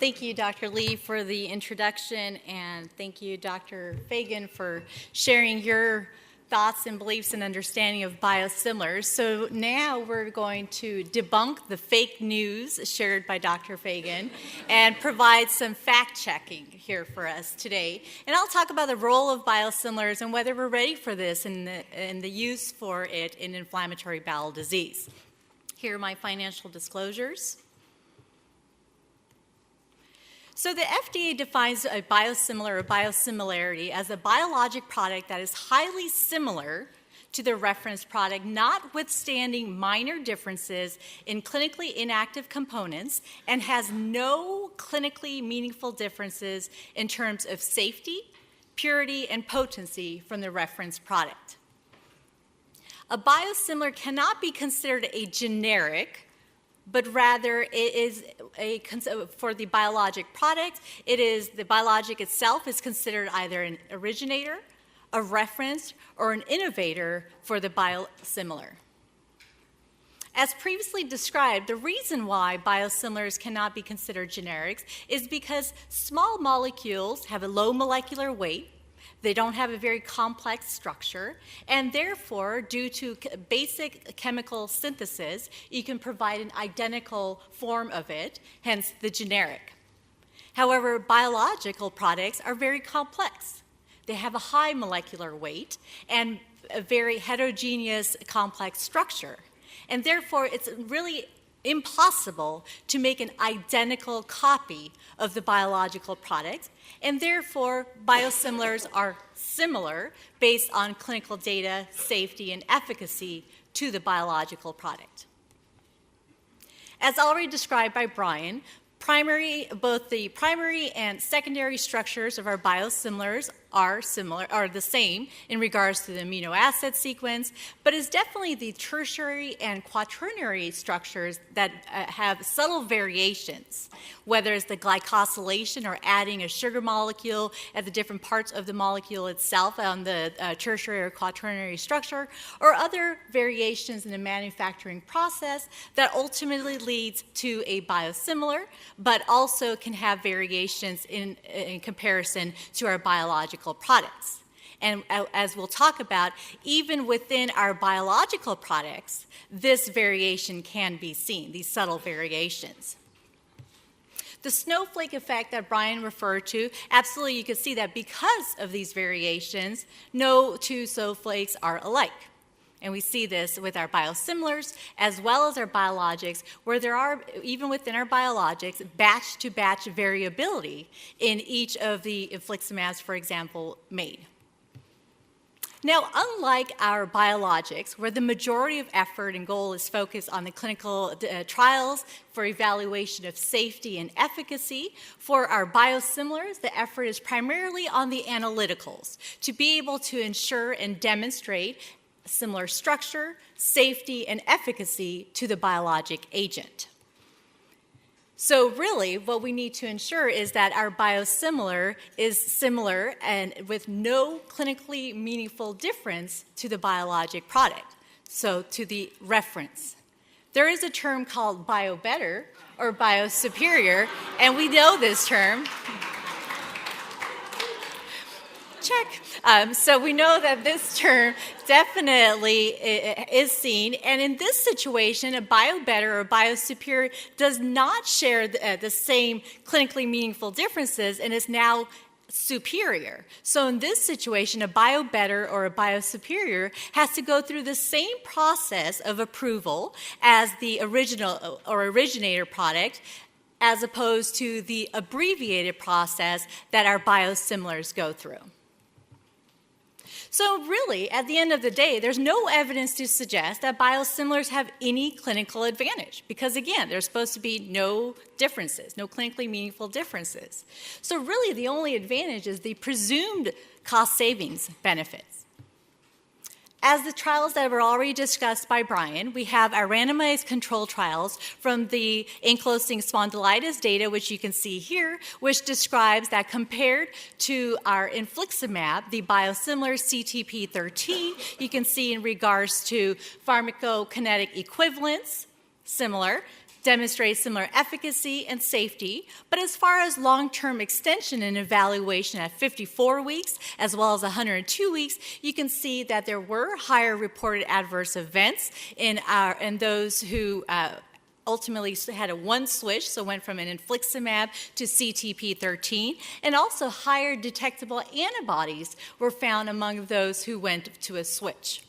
Thank you, Dr. Lee, for the introduction, and thank you, Dr. Fagan, for sharing your thoughts and beliefs and understanding of biosimilars. So now we're going to debunk the fake news shared by Dr. Fagan and provide some fact-checking here for us today. And I'll talk about the role of biosimilars and whether we're ready for this and the use for it in inflammatory bowel disease. Here are my financial disclosures. So the FDA defines a biosimilar or biosimilarity as a biologic product that is highly similar to the reference product, notwithstanding minor differences in clinically inactive components, and has no clinically meaningful differences in terms of safety, purity, and potency from the reference product. A biosimilar cannot be considered a generic, but rather it is for the biologic product, the biologic itself is considered either an originator, a reference, or an innovator for the biosimilar. As previously described, the reason why biosimilars cannot be considered generics is because small molecules have a low molecular weight. They don't have a very complex structure, and therefore, due to basic chemical synthesis, you can provide an identical form of it, hence the generic. However, biological products are very complex. They have a high molecular weight and a very heterogeneous, complex structure, and therefore, it's really impossible to make an identical copy of the biological product, and therefore biosimilars are similar based on clinical data, safety, and efficacy to the biological product. As already described by Brian, both the primary and secondary structures of our biosimilars are the same in regards to the amino acid sequence, but it's definitely the tertiary and quaternary structures that have subtle variations, whether it's the glycosylation or adding a sugar molecule at the different parts of the molecule itself on the tertiary or quaternary structure, or other variations in the manufacturing process that ultimately leads to a biosimilar, but also can have variations in comparison to our biological products. And as we'll talk about, even within our biological products, this variation can be seen, these subtle variations. The snowflake effect that Brian referred to, absolutely you can see that because of these variations, no two snowflakes are alike. And we see this with our biosimilars as well as our biologics, where there are, even within our biologics, batch-to-batch variability in each of the infliximabs, for example, made. Now, unlike our biologics, where the majority of effort and goal is focused on the clinical trials for evaluation of safety and efficacy, for our biosimilars, the effort is primarily on the analyticals to be able to ensure and demonstrate similar structure, safety, and efficacy to the biologic agent. So really, what we need to ensure is that our biosimilar is similar and with no clinically meaningful difference to the biologic product, so to the reference. There is a term called bio-better or bio-superior, and we know this term. Check. So we know that this term definitely is seen, and in this situation, a bio-better or bio-superior does not share the same clinically meaningful differences and is now superior. So in this situation, a bio-better or a bio-superior has to go through the same process of approval as the original or originator product, as opposed to the abbreviated process that our biosimilars go through. So really, at the end of the day, there's no evidence to suggest that biosimilars have any clinical advantage because, again, there's supposed to be no differences, no clinically meaningful differences. So really, the only advantage is the presumed cost savings benefits. As the trials that were already discussed by Brian, we have our randomized control trials from the ankylosing spondylitis data, which you can see here, which describes that compared to our infliximab, the biosimilar CTP13, you can see in regards to pharmacokinetic equivalence, similar, demonstrate similar efficacy and safety, but as far as long-term extension and evaluation at 54 weeks, as well as 102 weeks, you can see that there were higher reported adverse events in those who ultimately had a one switch, so went from an infliximab to CTP13, and also higher detectable antibodies were found among those who went to a switch.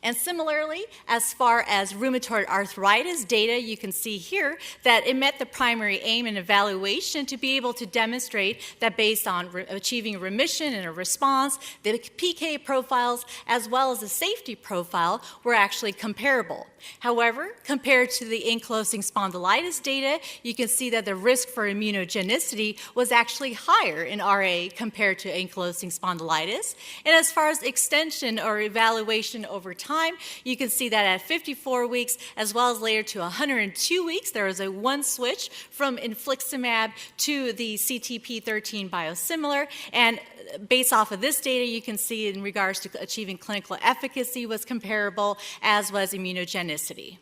And similarly, as far as rheumatoid arthritis data, you can see here that it met the primary aim and evaluation to be able to demonstrate that based on achieving remission and a response, the PK profiles as well as the safety profile were actually comparable. However, compared to the ankylosing spondylitis data, you can see that the risk for immunogenicity was actually higher in RA compared to ankylosing spondylitis. And as far as extension or evaluation over time, you can see that at 54 weeks, as well as later to 102 weeks, there was a one switch from infliximab to the CTP13 biosimilar. And based off of this data, you can see in regards to achieving clinical efficacy was comparable, as was immunogenicity.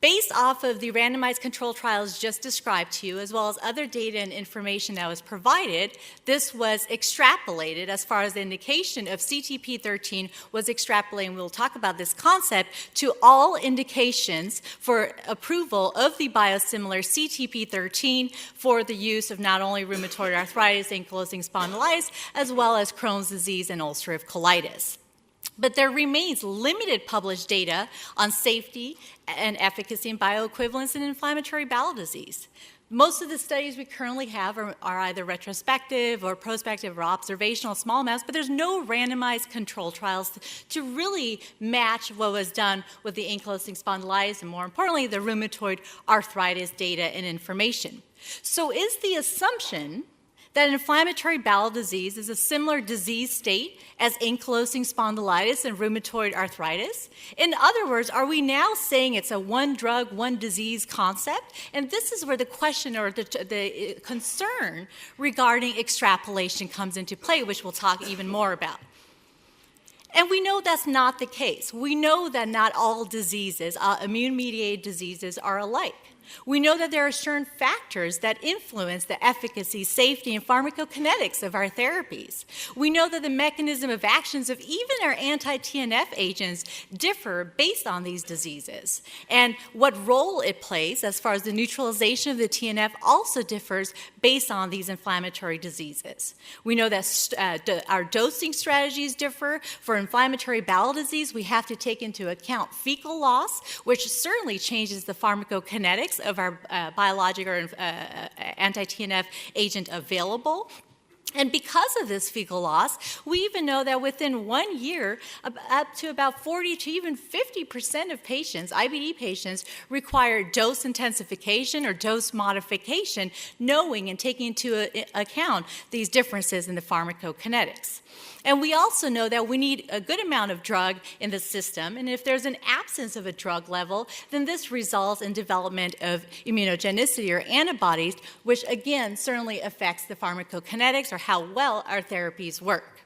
Based off of the randomized control trials just described to you, as well as other data and information that was provided, this was extrapolated as far as the indication of CTP13 was extrapolated, and we'll talk about this concept, to all indications for approval of the biosimilar CTP13 for the use of not only rheumatoid arthritis, ankylosing spondylitis, as well as Crohn's disease and ulcerative colitis. But there remains limited published data on safety and efficacy in bioequivalence in inflammatory bowel disease. Most of the studies we currently have are either retrospective or prospective or observational small amounts, but there's no randomized control trials to really match what was done with the ankylosing spondylitis and, more importantly, the rheumatoid arthritis data and information. So is the assumption that inflammatory bowel disease is a similar disease state as ankylosing spondylitis and rheumatoid arthritis? In other words, are we now saying it's a one drug, one disease concept? And this is where the question or the concern regarding extrapolation comes into play, which we'll talk even more about. And we know that's not the case. We know that not all diseases, immune-mediated diseases, are alike. We know that there are certain factors that influence the efficacy, safety, and pharmacokinetics of our therapies. We know that the mechanism of actions of even our anti-TNF agents differ based on these diseases. And what role it plays as far as the neutralization of the TNF also differs based on these inflammatory diseases. We know that our dosing strategies differ. For inflammatory bowel disease, we have to take into account fecal loss, which certainly changes the pharmacokinetics of our biologic or anti-TNF agent available. And because of this fecal loss, we even know that within 1 year, up to about 40 to even 50% of patients, IBD patients, require dose intensification or dose modification, knowing and taking into account these differences in the pharmacokinetics. And we also know that we need a good amount of drug in the system, and if there's an absence of a drug level, then this results in development of immunogenicity or antibodies, which again certainly affects the pharmacokinetics or how well our therapies work.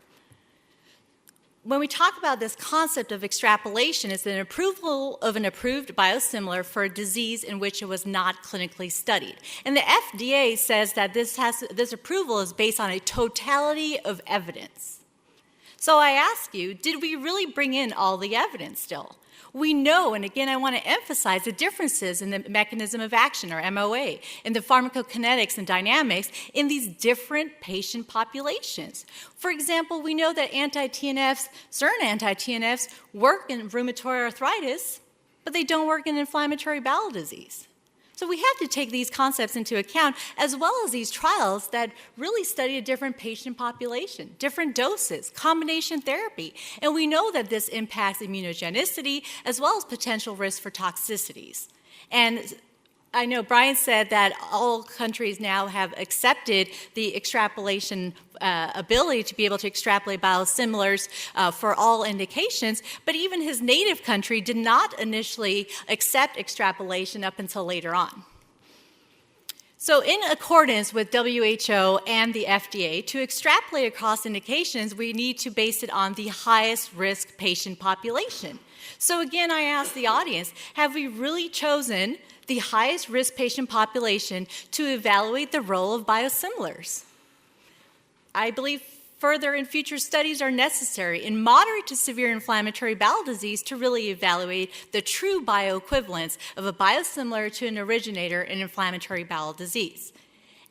When we talk about this concept of extrapolation, it's an approval of an approved biosimilar for a disease in which it was not clinically studied. And the FDA says that this approval is based on a totality of evidence. So I ask you, did we really bring in all the evidence still? We know, and again I want to emphasize the differences in the mechanism of action, or MOA, in the pharmacokinetics and dynamics in these different patient populations. For example, we know that anti-TNFs, certain anti-TNFs, work in rheumatoid arthritis, but they don't work in inflammatory bowel disease. So we have to take these concepts into account, as well as these trials that really study a different patient population, different doses, combination therapy. And we know that this impacts immunogenicity as well as potential risk for toxicities. And I know Brian said that all countries now have accepted the extrapolation ability to be able to extrapolate biosimilars for all indications, but even his native country did not initially accept extrapolation up until later on. So in accordance with WHO and the FDA, to extrapolate across indications, we need to base it on the highest risk patient population. So again, I ask the audience, have we really chosen the highest risk patient population to evaluate the role of biosimilars? I believe further and future studies are necessary in moderate to severe inflammatory bowel disease to really evaluate the true bioequivalence of a biosimilar to an originator in inflammatory bowel disease.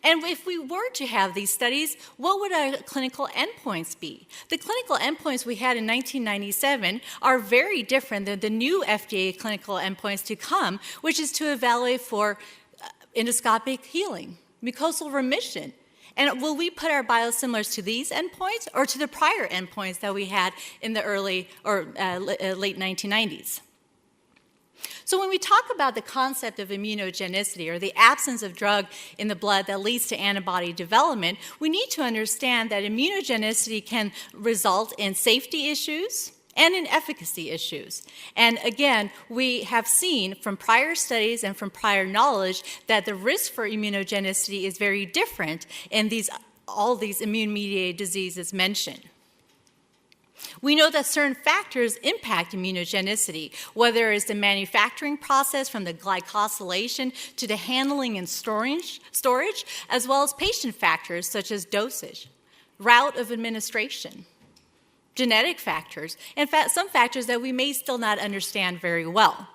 And if we were to have these studies, what would our clinical endpoints be? The clinical endpoints we had in 1997 are very different than the new FDA clinical endpoints to come, which is to evaluate for endoscopic healing, mucosal remission. And will we put our biosimilars to these endpoints or to the prior endpoints that we had in the early or late 1990s? So when we talk about the concept of immunogenicity, or the absence of drug in the blood that leads to antibody development, we need to understand that immunogenicity can result in safety issues and in efficacy issues. And again, we have seen from prior studies and from prior knowledge that the risk for immunogenicity is very different in all these immune-mediated diseases mentioned. We know that certain factors impact immunogenicity, whether it's the manufacturing process from the glycosylation to the handling and storage, as well as patient factors such as dosage, route of administration, genetic factors, in fact, some factors that we may still not understand very well.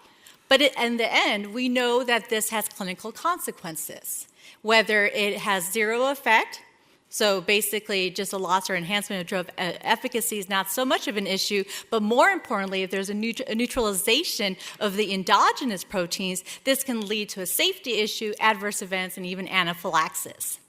But in the end, we know that this has clinical consequences, whether it has zero effect. So basically, just a loss or enhancement of drug efficacy is not so much of an issue, but more importantly, if there's a neutralization of the endogenous proteins, this can lead to a safety issue, adverse events, and even anaphylaxis.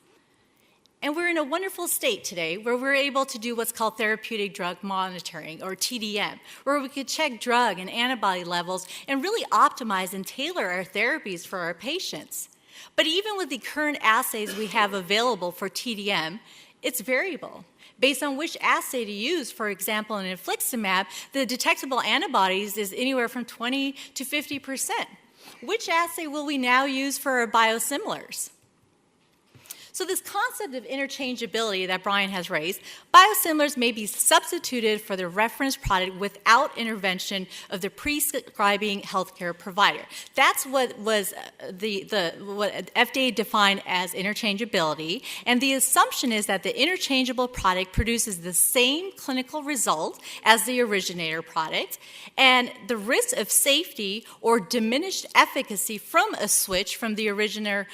And we're in a wonderful state today where we're able to do what's called therapeutic drug monitoring, or TDM, where we could check drug and antibody levels and really optimize and tailor our therapies for our patients. But even with the current assays we have available for TDM, it's variable. Based on which assay to use, for example, in infliximab, the detectable antibodies is anywhere from 20 to 50%. Which assay will we now use for our biosimilars? So this concept of interchangeability that Brian has raised, biosimilars may be substituted for the reference product without intervention of the prescribing healthcare provider. That's what was what FDA defined as interchangeability, and the assumption is that the interchangeable product produces the same clinical result as the originator product, and the risk of safety or diminished efficacy from a switch from the originator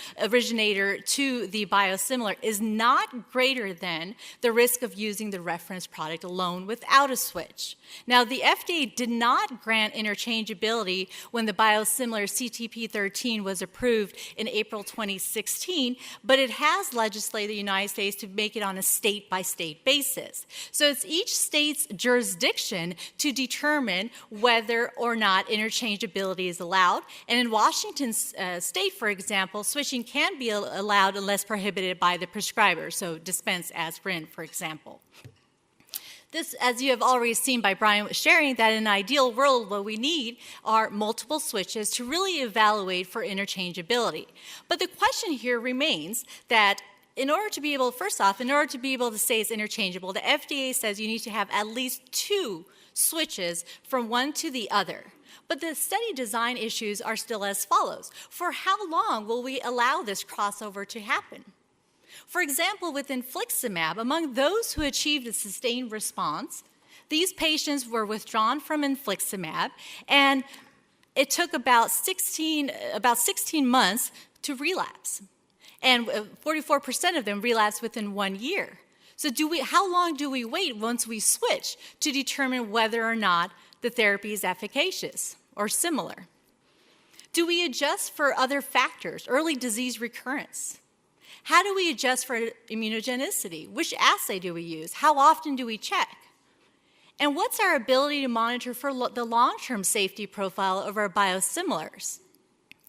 to the biosimilar is not greater than the risk of using the reference product alone without a switch. Now, the FDA did not grant interchangeability when the biosimilar CTP13 was approved in April 2016, but it has legislated the United States to make it on a state-by-state basis. So it's each state's jurisdiction to determine whether or not interchangeability is allowed. And in Washington state, for example, switching can be allowed unless prohibited by the prescriber, so dispense as written, for example. This, as you have already seen by Brian sharing, that in an ideal world, what we need are multiple switches to really evaluate for interchangeability. But the question here remains that in order to be able, first off, in order to be able to say it's interchangeable, the FDA says you need to have at least 2 switches from one to the other. But the study design issues are still as follows. For how long will we allow this crossover to happen? For example, with infliximab, among those who achieved a sustained response, these patients were withdrawn from infliximab, and it took about 16 months to relapse. And 44% of them relapsed within 1 year. So how long do we wait once we switch to determine whether or not the therapy is efficacious or similar? Do we adjust for other factors, early disease recurrence? How do we adjust for immunogenicity? Which assay do we use? How often do we check? And what's our ability to monitor for the long-term safety profile of our biosimilars?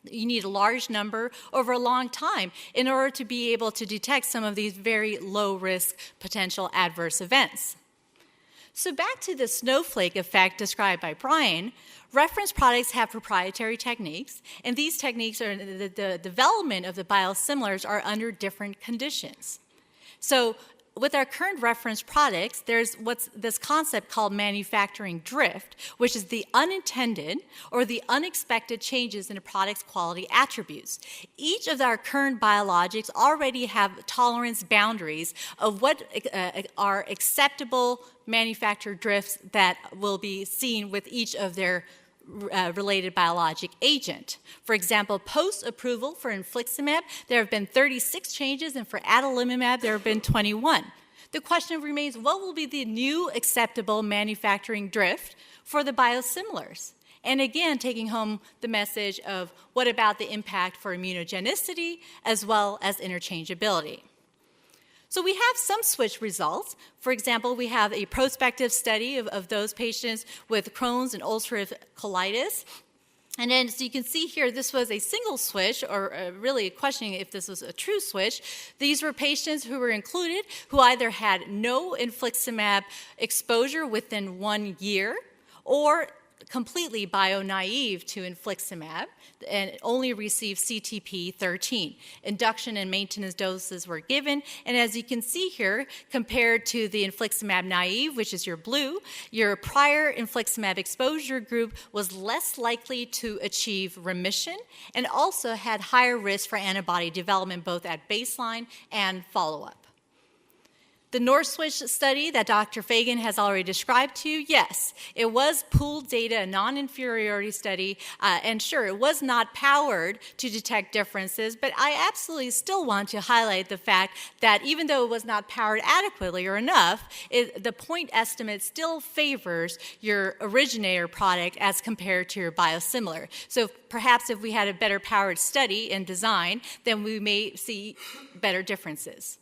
You need a large number over a long time in order to be able to detect some of these very low-risk potential adverse events. So back to the snowflake effect described by Brian, reference products have proprietary techniques, and these techniques are the development of the biosimilars are under different conditions. So with our current reference products, there's what's this concept called manufacturing drift, which is the unintended or the unexpected changes in a product's quality attributes. Each of our current biologics already have tolerance boundaries of what are acceptable manufactured drifts that will be seen with each of their related biologic agent. For example, post-approval for infliximab, there have been 36 changes, and for adalimumab, there have been 21. The question remains, what will be the new acceptable manufacturing drift for the biosimilars? And again, taking home the message of what about the impact for immunogenicity as well as interchangeability. So we have some switch results. For example, we have a prospective study of those patients with Crohn's and ulcerative colitis. And then, so you can see here, this was a single switch, or really questioning if this was a true switch. These were patients who were included who either had no infliximab exposure within 1 year or completely bio-naive to infliximab and only received CTP-13. Induction and maintenance doses were given, and as you can see here, compared to the infliximab naive, which is your blue, your prior infliximab exposure group was less likely to achieve remission and also had higher risk for antibody development both at baseline and follow-up. The North Switch study that Dr. Fagan has already described to you, yes, it was pooled data, a non-inferiority study, and sure, it was not powered to detect differences, but I absolutely still want to highlight the fact that even though it was not powered adequately or enough, the point estimate still favors your originator product as compared to your biosimilar. So perhaps if we had a better powered study and design, then we may see better differences.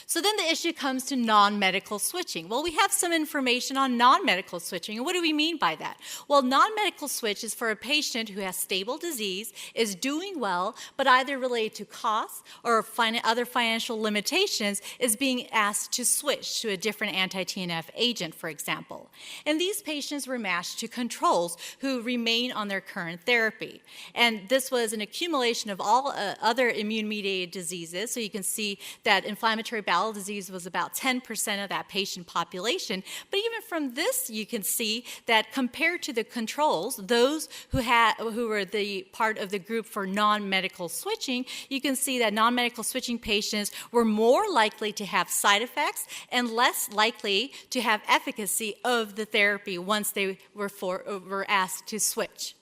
So then the issue comes to non-medical switching. Well, we have some information on non-medical switching, and what do we mean by that? Well, non-medical switch is for a patient who has stable disease, is doing well, but either related to costs or other financial limitations, is being asked to switch to a different anti-TNF agent, for example. And these patients were matched to controls who remain on their current therapy. And this was an accumulation of all other immune-mediated diseases, so you can see that inflammatory bowel disease was about 10% of that patient population. But even from this, you can see that compared to the controls, those who were the part of the group for non-medical switching, you can see that non-medical switching patients were more likely to have side effects and less likely to have efficacy of the therapy once they were asked to switch.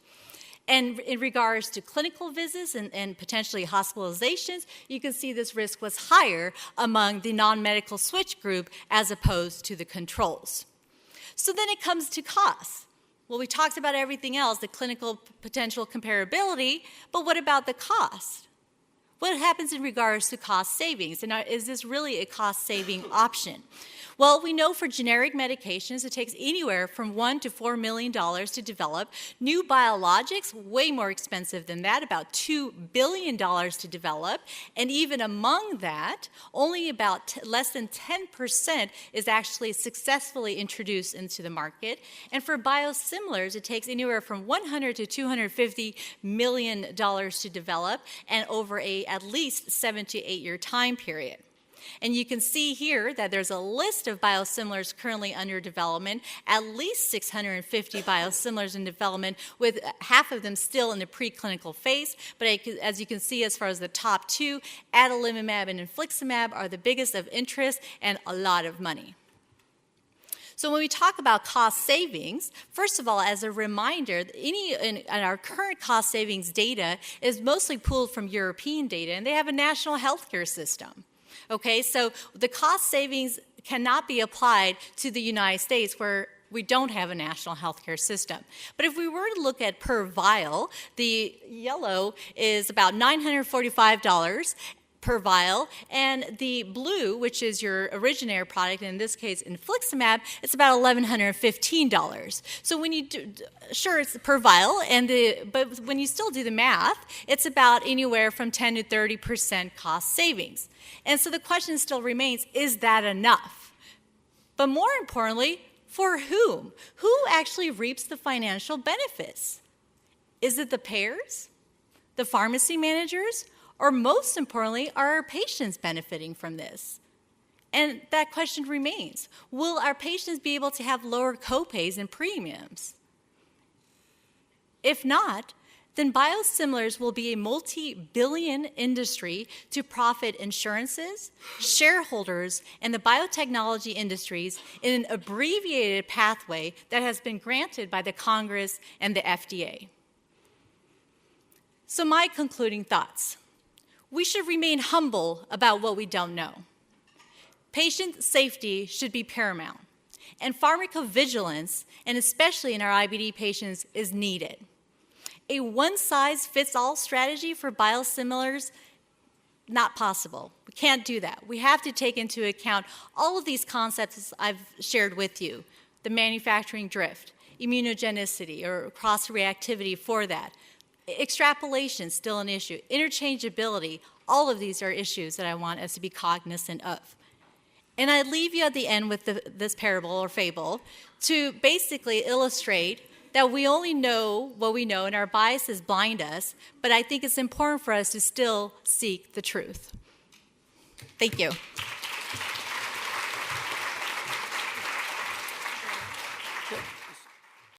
And in regards to clinical visits and potentially hospitalizations, you can see this risk was higher among the non-medical switch group as opposed to the controls. So then it comes to costs. Well, we talked about everything else, the clinical potential comparability, but what about the cost? What happens in regards to cost savings? And is this really a cost-saving option? Well, we know for generic medications, it takes anywhere from $1 to $4 million to develop. New biologics, way more expensive than that, about $2 billion to develop. And even among that, only about less than 10% is actually successfully introduced into the market. And for biosimilars, it takes anywhere from $100 to $250 million to develop and over at least 7 to 8 year time period. And you can see here that there's a list of biosimilars currently under development, at least 650 biosimilars in development, with half of them still in the preclinical phase. But as you can see, as far as the top two, adalimumab and infliximab are the biggest of interest and a lot of money. So when we talk about cost savings, first of all, as a reminder, our current cost savings data is mostly pulled from European data, and they have a national healthcare system. Okay, so the cost savings cannot be applied to the United States where we don't have a national healthcare system. But if we were to look at per vial, the yellow is about $945 per vial, and the blue, which is your originator product, in this case infliximab, it's about $1,115. So when you do, sure, it's per vial, but when you still do the math, it's about anywhere from 10 to 30% cost savings. And so the question still remains, is that enough? But more importantly, for whom? Who actually reaps the financial benefits? Is it the payers, the pharmacy managers, or most importantly, are our patients benefiting from this? And that question remains. Will our patients be able to have lower copays and premiums? If not, then biosimilars will be a multi-billion industry to profit insurances, shareholders, and the biotechnology industries in an abbreviated pathway that has been granted by the Congress and the FDA. So my concluding thoughts. We should remain humble about what we don't know. Patient safety should be paramount, and pharmacovigilance, and especially in our IBD patients, is needed. A one-size-fits-all strategy for biosimilars, not possible. We can't do that. We have to take into account all of these concepts I've shared with you, the manufacturing drift, immunogenicity or cross-reactivity for that. Extrapolation, still an issue. Interchangeability, all of these are issues that I want us to be cognizant of. And I leave you at the end with this parable or fable to basically illustrate that we only know what we know and our biases blind us, but I think it's important for us to still seek the truth. Thank you.